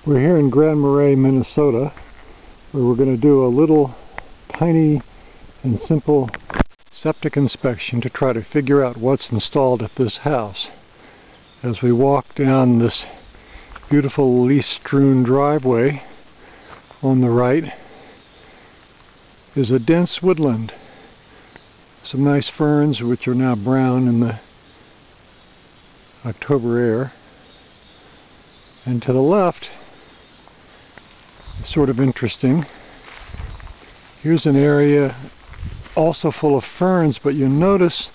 We're here in Grand Marais, Minnesota, where we're going to do a little tiny and simple septic inspection to try to figure out what's installed at this house. As we walk down this beautiful leaf-strewn driveway, on the right is a dense woodland. Some nice ferns which are now brown in the October air. And to the left, sort of interesting, here's an area also full of ferns, but you notice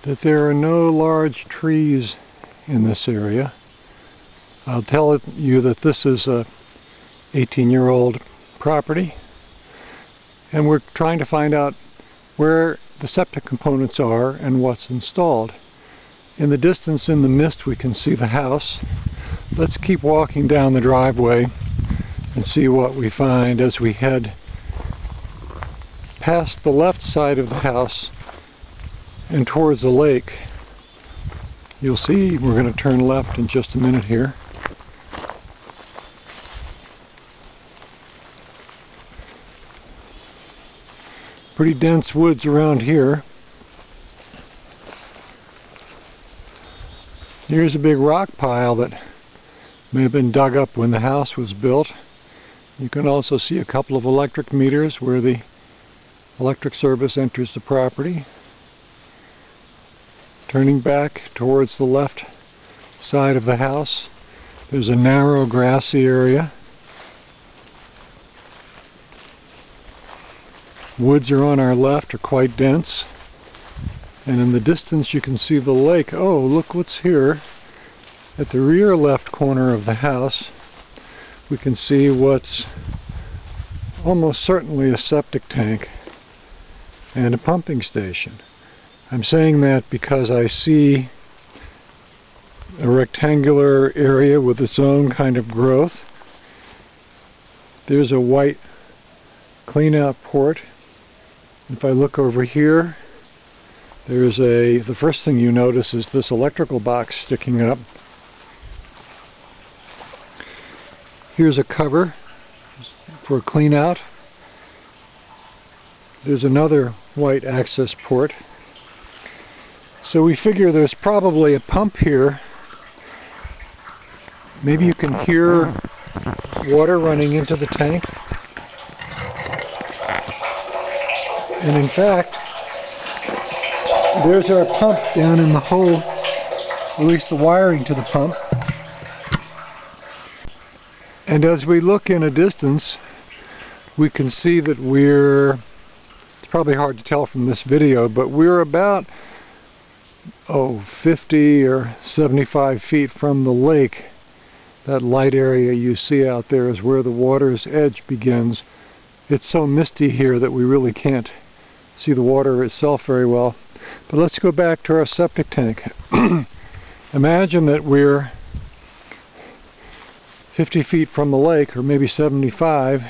that there are no large trees in this area. I'll tell you that this is a 18-year-old property, and we're trying to find out where the septic components are and what's installed. In the distance, in the mist, we can see the house. Let's keep walking down the driveway and see what we find as we head past the left side of the house and towards the lake. You'll see we're going to turn left in just a minute here. Pretty dense woods around here. Here's a big rock pile that may have been dug up when the house was built. You can also see a couple of electric meters where the electric service enters the property. Turning back towards the left side of the house, there's a narrow grassy area. Woods are on our left, are quite dense. And in the distance you can see the lake. Oh, look what's here. At the rear left corner of the house, we can see what's almost certainly a septic tank and a pumping station. I'm saying that because I see a rectangular area with its own kind of growth. There's a white cleanout port. If I look over here, there's the first thing you notice is this electrical box sticking up. Here's a cover for a cleanout. There's another white access port. So we figure there's probably a pump here. Maybe you can hear water running into the tank. And in fact, there's our pump down in the hole, at least the wiring to the pump. And as we look in a distance, we can see that it's probably hard to tell from this video, but we're about 50 or 75 feet from the lake. That light area you see out there is where the water's edge begins. It's so misty here that we really can't see the water itself very well. But let's go back to our septic tank. Imagine that we're 50 feet from the lake, or maybe 75,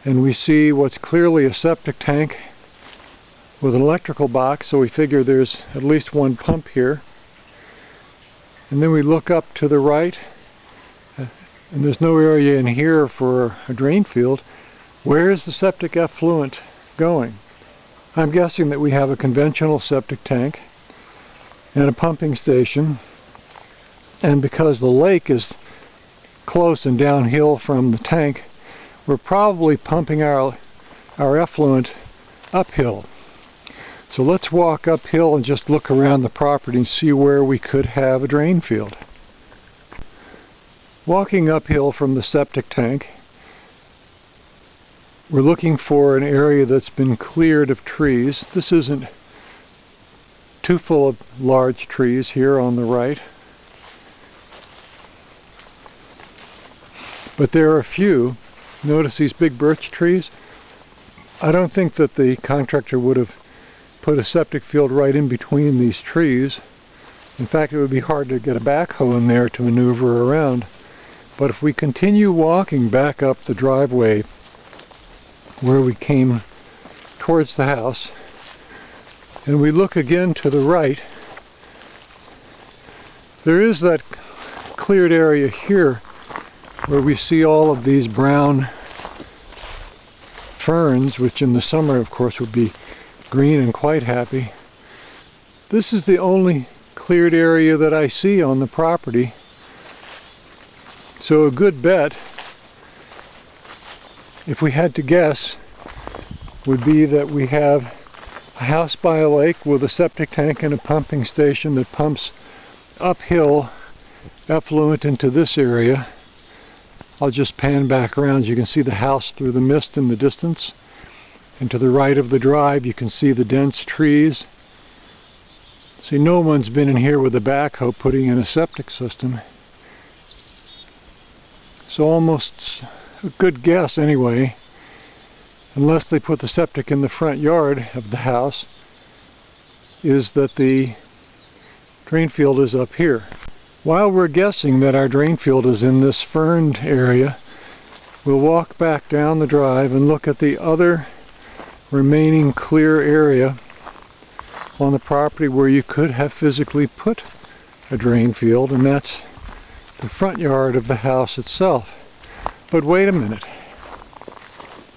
and we see what's clearly a septic tank with an electrical box, so we figure there's at least one pump here. And then we look up to the right, and there's no area in here for a drain field. Where is the septic effluent going? I'm guessing that we have a conventional septic tank and a pumping station, and because the lake is close and downhill from the tank, we're probably pumping our effluent uphill. So let's walk uphill and just look around the property and see where we could have a drain field. Walking uphill from the septic tank, we're looking for an area that's been cleared of trees. This isn't too full of large trees here on the right, but there are a few. Notice these big birch trees? I don't think that the contractor would have put a septic field right in between these trees. In fact, it would be hard to get a backhoe in there to maneuver around. But if we continue walking back up the driveway where we came towards the house, and we look again to the right, there is that cleared area here where we see all of these brown ferns, which in the summer of course would be green and quite happy. This is the only cleared area that I see on the property. So a good bet, if we had to guess, would be that we have a house by a lake with a septic tank and a pumping station that pumps uphill effluent into this area. I'll just pan back around. You can see the house through the mist in the distance. And to the right of the drive you can see the dense trees. See, no one's been in here with a backhoe putting in a septic system. So almost a good guess anyway, unless they put the septic in the front yard of the house, is that the drain field is up here. While we're guessing that our drain field is in this ferned area, we'll walk back down the drive and look at the other remaining clear area on the property where you could have physically put a drain field, and that's the front yard of the house itself. But wait a minute.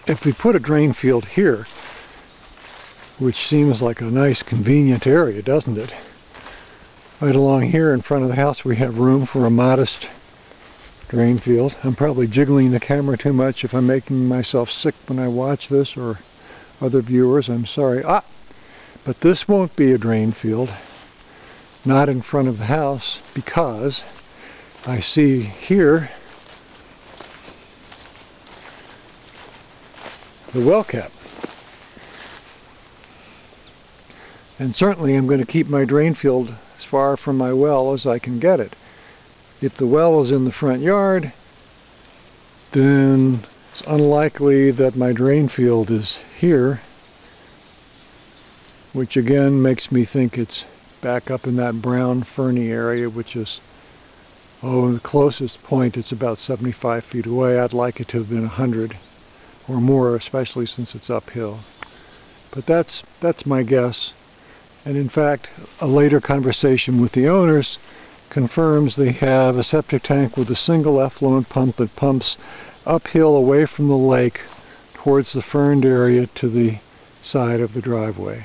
If we put a drain field here, which seems like a nice convenient area, doesn't it? Right along here in front of the house we have room for a modest drain field. I'm probably jiggling the camera too much. If I'm making myself sick when I watch this, or other viewers, I'm sorry. But this won't be a drain field, not in front of the house, because I see here the well cap. And certainly I'm going to keep my drain field as far from my well as I can get it. If the well is in the front yard, then it's unlikely that my drain field is here, which again makes me think it's back up in that brown ferny area, which is, the closest point it's about 75 feet away. I'd like it to have been 100 or more, especially since it's uphill. But that's my guess. And in fact, a later conversation with the owners confirms they have a septic tank with a single effluent pump that pumps uphill away from the lake towards the ferned area to the side of the driveway.